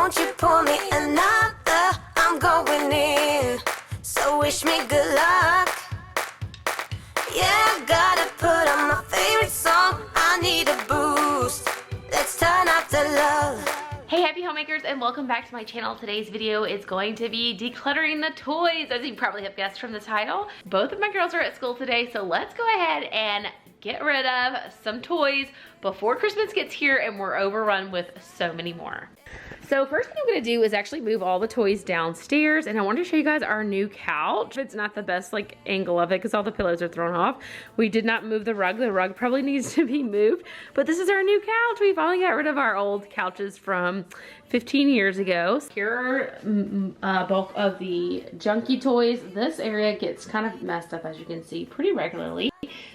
won't you pour me another? I'm going in, so wish me good luck. Yeah, gotta put on my favorite song. I need a boost. Let's turn up the love. Hey happy homemakers, and welcome back to my channel. Today's video is going to be decluttering the toys, as you probably have guessed from the title. Both of my girls are at school today, so let's go ahead and get rid of some toys before Christmas gets here and we're overrun with so many more. So first thing I'm gonna do is actually move all the toys downstairs, and I wanted to show you guys our new couch. It's not the best like angle of it because all the pillows are thrown off. We did not move the rug. The rug probably needs to be moved, but this is our new couch. We finally got rid of our old couches from 15 years ago. Here are bulk of the junky toys. This area gets kind of messed up, as you can see, pretty regularly.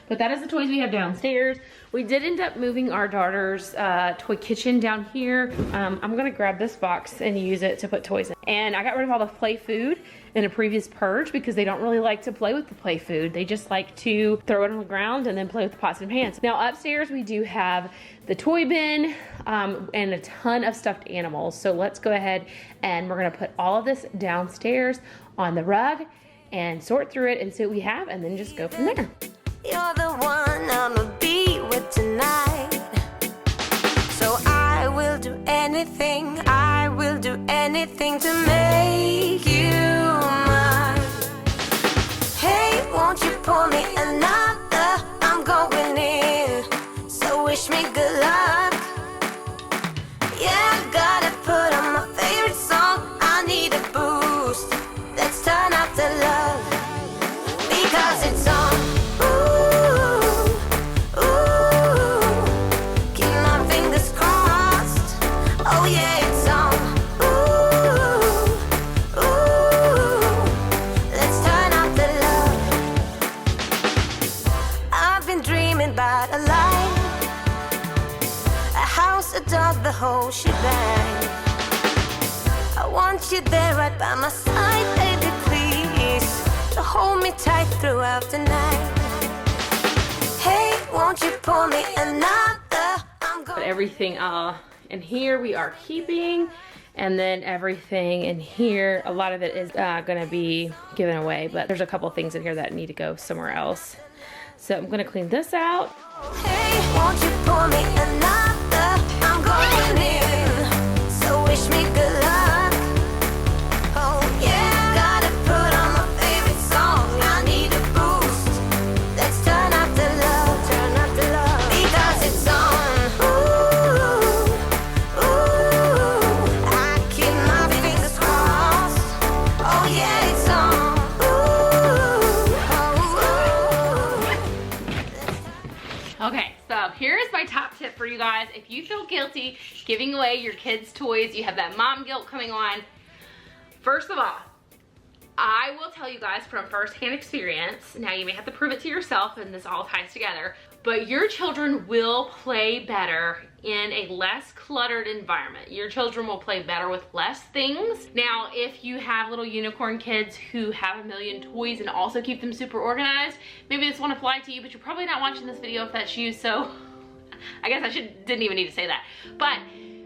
But that is the toys we have downstairs. We did end up moving our daughter's toy kitchen down here. I'm gonna grab this box and use it to put toys in. And I got rid of all the play food in a previous purge because they don't really like to play with the play food. They just like to throw it on the ground and then play with the pots and pans. Now upstairs we do have the toy bin and a ton of stuffed animals. So let's go ahead and we're gonna put all of this downstairs on the rug and sort through it and see what we have, and then just go from there. You're the one I'ma be with tonight. So I will do anything to make you mine. Hey, won't you pour me another? I'm going in, so wish me good luck. Yeah, gotta put on my favorite song. I need a boost. Let's turn up the love, because it's on. The whole shebang. I want you there right by my side, baby, please, to hold me tight throughout the night. Hey, won't you pour me another? But everything in here we are keeping, and then everything in here, a lot of it is gonna be given away, but there's a couple things in here that need to go somewhere else. So I'm gonna clean this out. Hey, won't you pour me another? I'm going in, so wish me good luck. Oh yeah, gotta put on my favorite song. I need a boost. Let's turn up the love, because it's on. Ooh, I keep my fingers crossed. Oh yeah, it's on. Okay, so here's my top tip for you guys. If you feel guilty giving away your kids' toys, you have that mom guilt coming on. First of all, I will tell you guys from firsthand experience, now you may have to prove it to yourself and this all ties together, but your children will play better in a less cluttered environment. Your children will play better with less things. Now, if you have little unicorn kids who have a million toys and also keep them super organized, maybe this won't apply to you, but you're probably not watching this video if that's you, so I guess I didn't even need to say that. But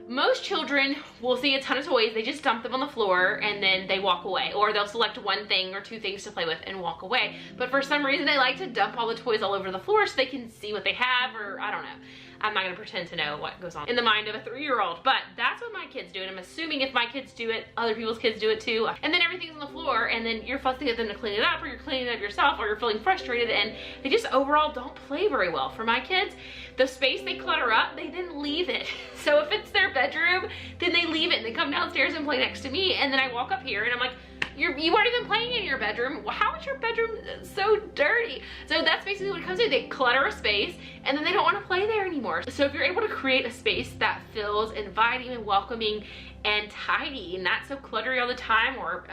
most children will see a ton of toys, they just dump them on the floor and then they walk away, or they'll select one thing or two things to play with and walk away. But for some reason they like to dump all the toys all over the floor so they can see what they have, or I don't know. I'm not gonna pretend to know what goes on in the mind of a 3-year-old, but that's what my kids do, and I'm assuming if my kids do it, other people's kids do it too. And then everything's on the floor, and then you're fussing at them to clean it up, or you're cleaning it up yourself, or you're feeling frustrated, and they just overall don't play very well. For my kids, the space they clutter up, they then leave it. So if it's their bedroom, then they leave it, and they come downstairs and play next to me, and then I walk up here, and I'm like, you weren't even playing in your bedroom. How is your bedroom so dirty? So that's basically what it comes to. They clutter a space and then they don't want to play there anymore. So if you're able to create a space that feels inviting and welcoming and tidy and not so cluttery all the time, or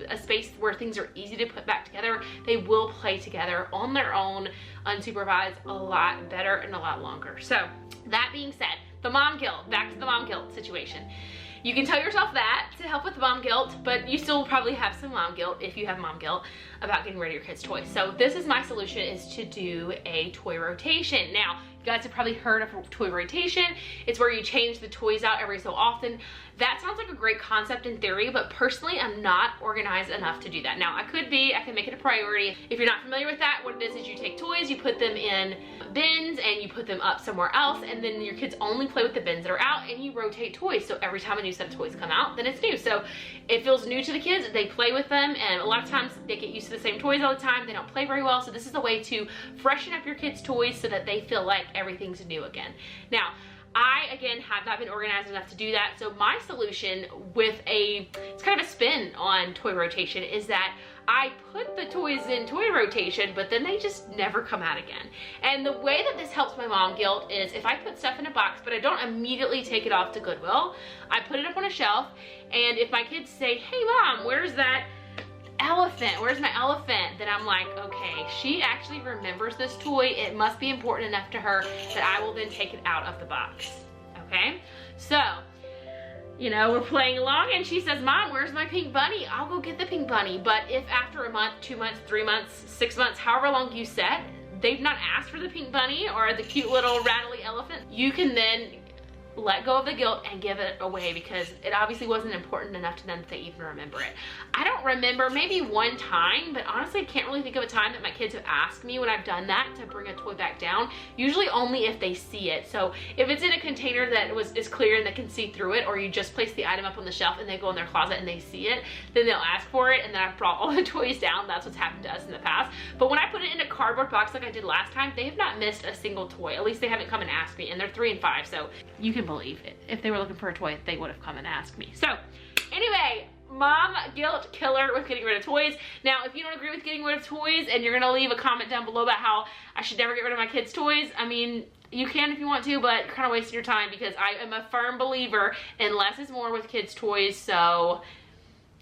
a space where things are easy to put back together, they will play together on their own, unsupervised, a lot better and a lot longer. So that being said, the mom guilt, back to the mom guilt situation. You can tell yourself that to help with mom guilt, but you still probably have some mom guilt if you have mom guilt about getting rid of your kids' toys. So this is my solution, is to do a toy rotation. Now, You guys have probably heard of toy rotation. It's where you change the toys out every so often. That sounds like a great concept in theory, but personally, I'm not organized enough to do that. Now, I can make it a priority. If you're not familiar with that, what it is you take toys, you put them in bins, and you put them up somewhere else, and then your kids only play with the bins that are out, and you rotate toys. So every time a new set of toys come out, then it's new. So it feels new to the kids, they play with them, and a lot of times they get used to the same toys all the time. They don't play very well. So this is a way to freshen up your kids' toys so that they feel like everything's new again. Now, I, again, have not been organized enough to do that. So my solution with it's kind of a spin on toy rotation is that I put the toys in toy rotation, but then they just never come out again. And the way that this helps my mom guilt is if I put stuff in a box, but I don't immediately take it off to Goodwill, I put it up on a shelf, and if my kids say, hey mom, where's that elephant? Where's my elephant? Then I'm like, okay, she actually remembers this toy. It must be important enough to her that I will then take it out of the box. Okay? So, you know, we're playing along and she says, Mom, where's my pink bunny? I'll go get the pink bunny. But if after a month, 2 months, 3 months, 6 months, however long you set, they've not asked for the pink bunny or the cute little rattly elephant, you can then let go of the guilt and give it away because it obviously wasn't important enough to them that they even remember it. I don't remember, maybe one time, but honestly I can't really think of a time that my kids have asked me when I've done that to bring a toy back down. Usually only if they see it. So if it's in a container that is clear and they can see through it, or you just place the item up on the shelf and they go in their closet and they see it, then they'll ask for it, and then I've brought all the toys down. That's what's happened to us in the past. But when I put it in a cardboard box like I did last time, they have not missed a single toy. At least they haven't come and asked me, and they're 3 and 5, so you can believe it. If they were looking for a toy, they would have come and asked me. So anyway, mom guilt killer with getting rid of toys. Now, if you don't agree with getting rid of toys and you're gonna leave a comment down below about how I should never get rid of my kids' toys, I mean, you can if you want to, but you're kind of wasting your time because I am a firm believer in less is more with kids' toys. So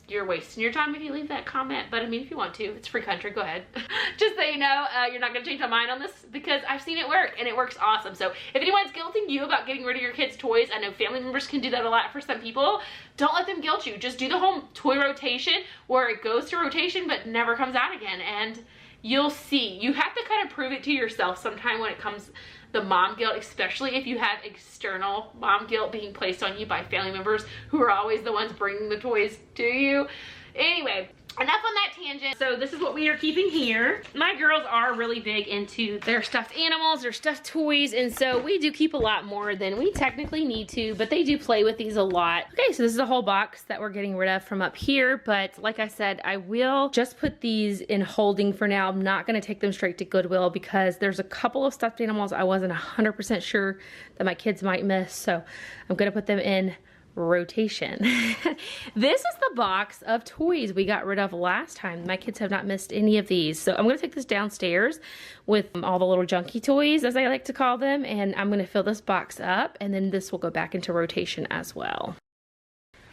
you're wasting your time if you leave that comment, but I mean, if you want to, it's free country, go ahead. Just so you know, you're not gonna change my mind on this because I've seen it work and it works awesome. So if anyone's guilting you about getting rid of your kids' toys, I know family members can do that a lot for some people, don't let them guilt you. Just do the whole toy rotation where it goes to rotation but never comes out again, and you'll see. You have to kind of prove it to yourself sometime when it comes the mom guilt, especially if you have external mom guilt being placed on you by family members who are always the ones bringing the toys to you. Anyway, enough on that tangent. So this is what we are keeping here. My girls are really big into their stuffed animals, their stuffed toys, and so we do keep a lot more than we technically need to, but they do play with these a lot. Okay, so this is a whole box that we're getting rid of from up here, but like I said, I will just put these in holding for now. I'm not gonna take them straight to Goodwill because there's a couple of stuffed animals I wasn't 100% sure that my kids might miss, so I'm gonna put them in rotation. This is the box of toys we got rid of last time. My kids have not missed any of these. So I'm going to take this downstairs with all the little junky toys, as I like to call them, and I'm going to fill this box up, and then this will go back into rotation as well.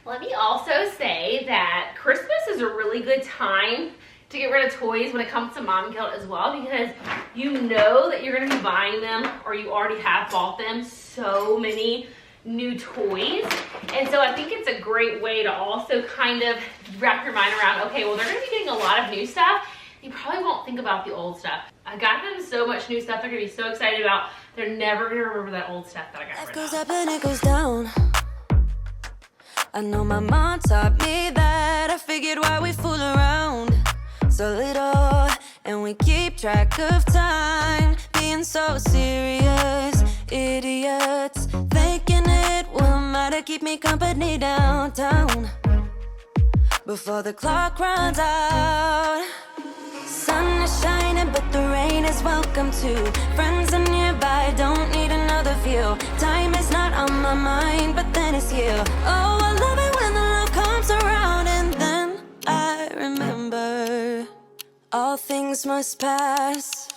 Let me also say that Christmas is a really good time to get rid of toys when it comes to mom guilt as well, because you know that you're going to be buying them, or you already have bought them, so many new toys. And so I think it's a great way to also kind of wrap your mind around, okay, well, they're gonna be getting a lot of new stuff. You probably won't think about the old stuff. I got them so much new stuff they're gonna be so excited about. They're never gonna remember that old stuff that I got rid of. Life goes up and it goes down. I know my mom taught me that. I figured why we fool around so little, and we keep track of time, being so serious, idiots, thinking it will matter, keep me company downtown before the clock runs out. Sun is shining, but the rain is welcome too. Friends are nearby, don't need another view. Time is not on my mind, but then it's you. Oh, I love it when the love comes around, and then I remember all things must pass.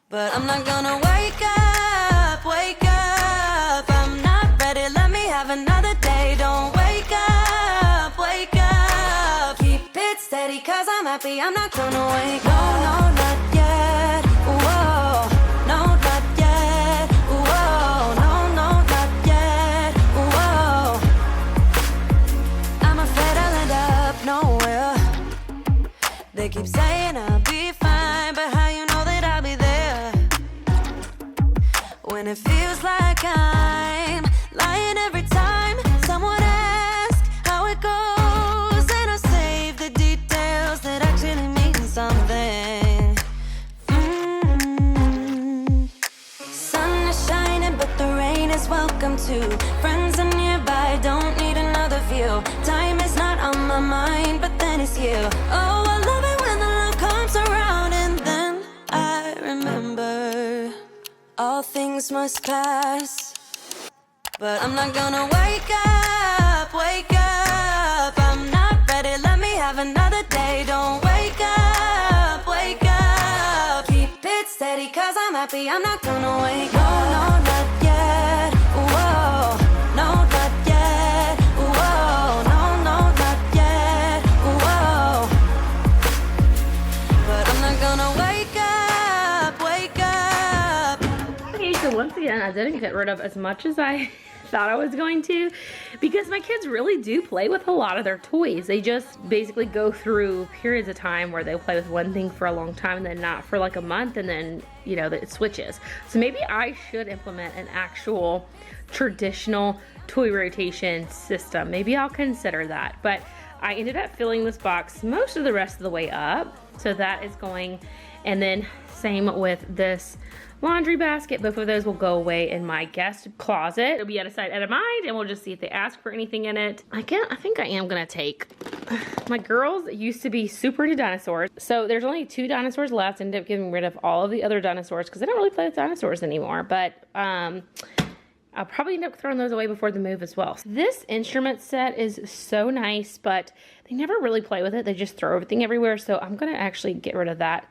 But I'm not gonna wake up, wake up. I'm not ready, let me have another day. Don't wake up, wake up. Keep it steady, cause I'm happy, I'm not gonna wake up. No, no, not yet, whoa. No, not yet, whoa. No, no, not yet, whoa. I'm afraid I'll end up nowhere. They keep saying I'll be fine, but how you know that I'll be there to. Friends are nearby, don't need another view. Time is not on my mind, but then it's you. Oh, I love it when the love comes around, and then I remember all things must pass. But I'm not gonna wake up, wake up. I'm not ready, let me have another day. Don't wake up, wake up. Keep it steady, cause I'm happy, I'm not gonna wake up. No, not yet, whoa. No, not yet, whoa. No, not yet, whoa. But I'm not gonna wake up, wake up. Okay, so once again, I didn't get rid of as much as I thought I was going to, because my kids really do play with a lot of their toys. They just basically go through periods of time where they play with one thing for a long time and then not for like a month, and then, you know, it switches. So maybe I should implement an actual traditional toy rotation system. Maybe I'll consider that. But I ended up filling this box most of the rest of the way up, so that is going. And then same with this laundry basket. Both of those will go away in my guest closet. It'll be out of sight, out of mind, and we'll just see if they ask for anything in it. I think I am gonna take, my girls used to be super into dinosaurs, so there's only 2 dinosaurs left. I ended up getting rid of all of the other dinosaurs because I don't really play with dinosaurs anymore, but I'll probably end up throwing those away before the move as well. This instrument set is so nice, but they never really play with it. They just throw everything everywhere, so I'm gonna actually get rid of that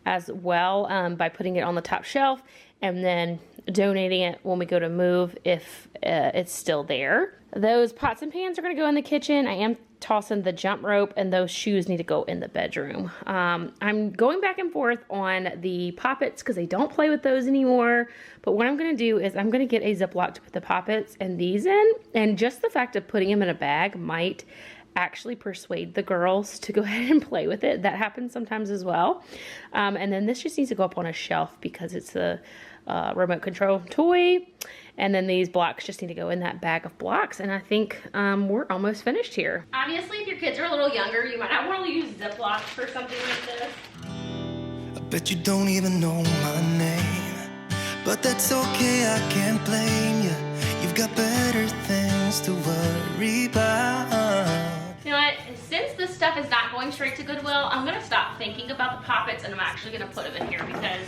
as well, by putting it on the top shelf and then donating it when we go to move if it's still there. Those pots and pans are going to go in the kitchen. I am tossing the jump rope, and those shoes need to go in the bedroom. I'm going back and forth on the poppets because I don't play with those anymore. But what I'm going to do is I'm going to get a Ziploc to put the poppets and these in, and just the fact of putting them in a bag might actually persuade the girls to go ahead and play with it. That happens sometimes as well. And then this just needs to go up on a shelf because it's a remote control toy. And then these blocks just need to go in that bag of blocks. And I think we're almost finished here. Obviously, if your kids are a little younger, you might not want to use Ziplocs for something like this. I bet you don't even know my name, but that's okay, I can't blame you. You've got better things to worry about. You know what, since this stuff is not going straight to Goodwill, I'm gonna stop thinking about the poppets and I'm actually gonna put them in here because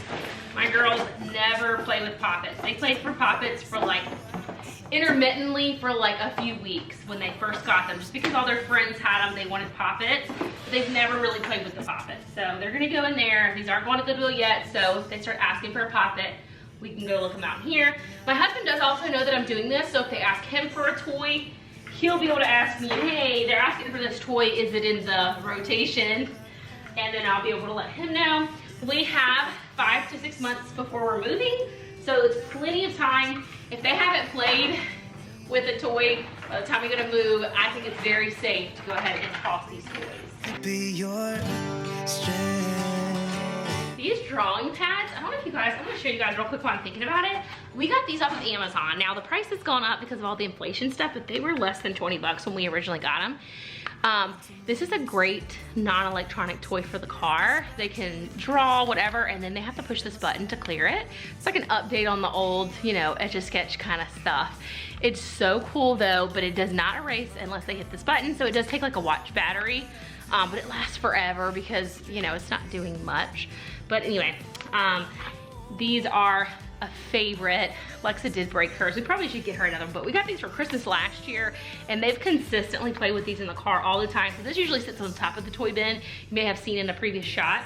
my girls never play with poppets. They played for poppets for like intermittently for like a few weeks when they first got them, just because all their friends had them, they wanted poppets, but they've never really played with the poppets. So they're gonna go in there. These aren't going to Goodwill yet, so if they start asking for a poppet, we can go look them out here. My husband does also know that I'm doing this, so if they ask him for a toy, he'll be able to ask me, hey, they're asking for this toy, is it in the rotation? And then I'll be able to let him know. We have 5 to 6 months before we're moving, so it's plenty of time. If they haven't played with a toy by the time we go to move, I think it's very safe to go ahead and toss these toys. Be your strength. These drawing pads, I don't know if you guys, I'm gonna show you guys real quick while I'm thinking about it. We got these off of Amazon. Now the price has gone up because of all the inflation stuff, but they were less than 20 bucks when we originally got them. This is a great non-electronic toy for the car. They can draw whatever, and then they have to push this button to clear it. It's like an update on the old, you know, Etch-a-Sketch kind of stuff. It's so cool though, but it does not erase unless they hit this button. So it does take like a watch battery, but it lasts forever because, you know, it's not doing much. But anyway, these are a favorite. Lexa did break hers. We probably should get her another one, but we got these for Christmas last year, and they've consistently played with these in the car all the time. So this usually sits on the top of the toy bin. You may have seen in the previous shot.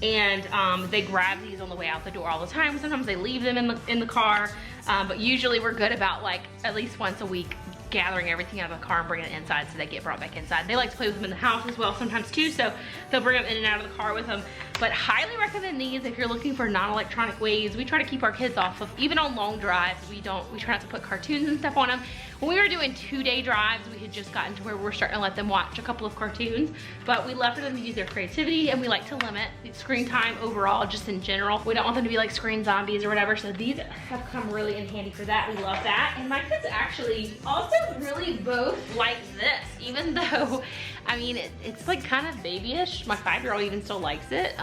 And they grab these on the way out the door all the time. Sometimes they leave them in the car, but usually we're good about like at least once a week gathering everything out of the car and bringing it inside so they get brought back inside. They like to play with them in the house as well sometimes too, so they'll bring them in and out of the car with them. But highly recommend these if you're looking for non-electronic ways. We try to keep our kids off of, even on long drives, we try not to put cartoons and stuff on them. When we were doing 2-day drives, we had just gotten to where we're starting to let them watch a couple of cartoons, but we love for them to use their creativity, and we like to limit the screen time overall, just in general. We don't want them to be like screen zombies or whatever, so these have come really in handy for that. We love that. And my kids actually also really both like this. even though, I mean, it's like kind of babyish. My 5-year-old even still likes it.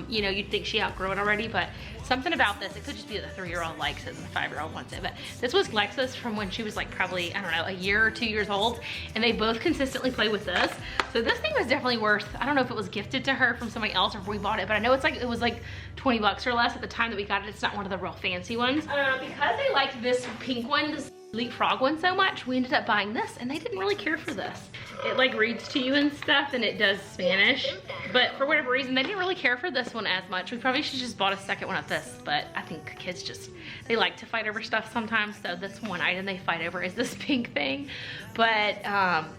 You know, you'd think she outgrew it already, but something about this, it could just be that the 3-year-old likes it and the 5-year-old wants it. But this was Lexus from when she was like probably, I don't know, a year or 2 years old, and they both consistently play with this. So this thing was definitely worth, I don't know if it was gifted to her from somebody else or if we bought it, but I know it was like 20 bucks or less at the time that we got it. It's not one of the real fancy ones. Because they liked this pink one, this leapfrog one so much, we ended up buying this, and they didn't really care for this. It like reads to you and stuff, and it does Spanish, but for whatever reason they didn't really care for this one as much. We probably should just bought a second one of this, but I think kids just, they like to fight over stuff sometimes, so this one item they fight over is this pink thing. But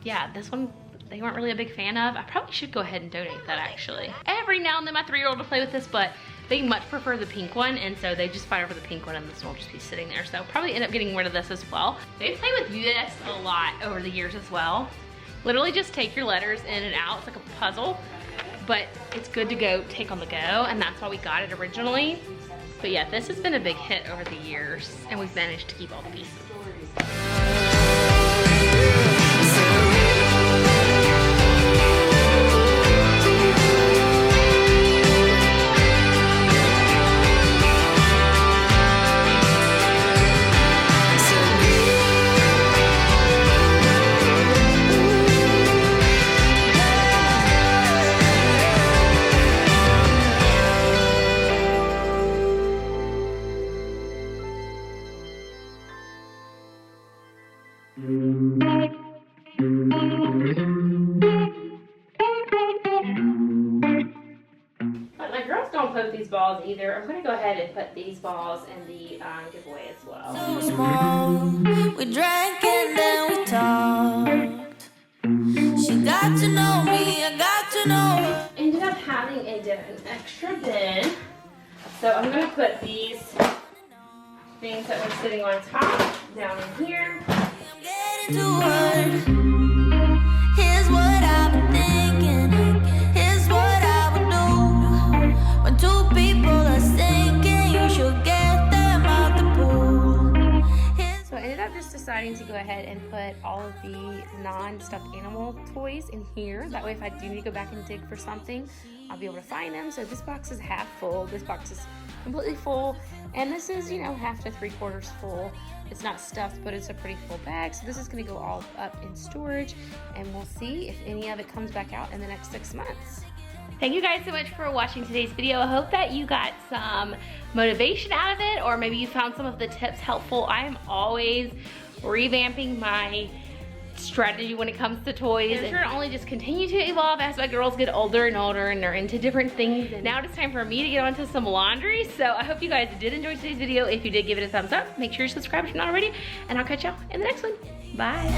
yeah, this one they weren't really a big fan of. I probably should go ahead and donate that actually. Every now and then my 3-year-old will play with this, but they much prefer the pink one, and so they just fight over the pink one, and this one will just be sitting there. So probably end up getting rid of this as well. They play with this a lot over the years as well. Literally just take your letters in and out. It's like a puzzle, but it's good to go take on the go, and that's why we got it originally. But yeah, this has been a big hit over the years, and we've managed to keep all the pieces. But my girls don't put these balls either. I'm gonna go ahead and put these balls in the giveaway as well. So small, we drank and then we talked. She got to know me, I got to know her. Ended up having an extra bin, so I'm gonna put these things that were sitting on top down in here. I'm getting to her. Here's what I've been thinking. Here's what I would do. When two people are sinking, you should get them out the pool. So I ended up just deciding to go ahead and put all of the non-stuffed animal toys in here. That way if I do need to go back and dig for something, I'll be able to find them. So this box is half full, this box is completely full, and this is, you know, half to 3/4 full. It's not stuffed, but it's a pretty full bag. So this is gonna go all up in storage, and we'll see if any of it comes back out in the next 6 months. Thank you guys so much for watching today's video. I hope that you got some motivation out of it, or maybe you found some of the tips helpful. I am always revamping my strategy when it comes to toys, and sure to only just continue to evolve as my girls get older and older and they're into different things. And now it's time for me to get onto some laundry. So I hope you guys did enjoy today's video. If you did, give it a thumbs up. Make sure you're subscribed if you're not already, and I'll catch y'all in the next one. Bye.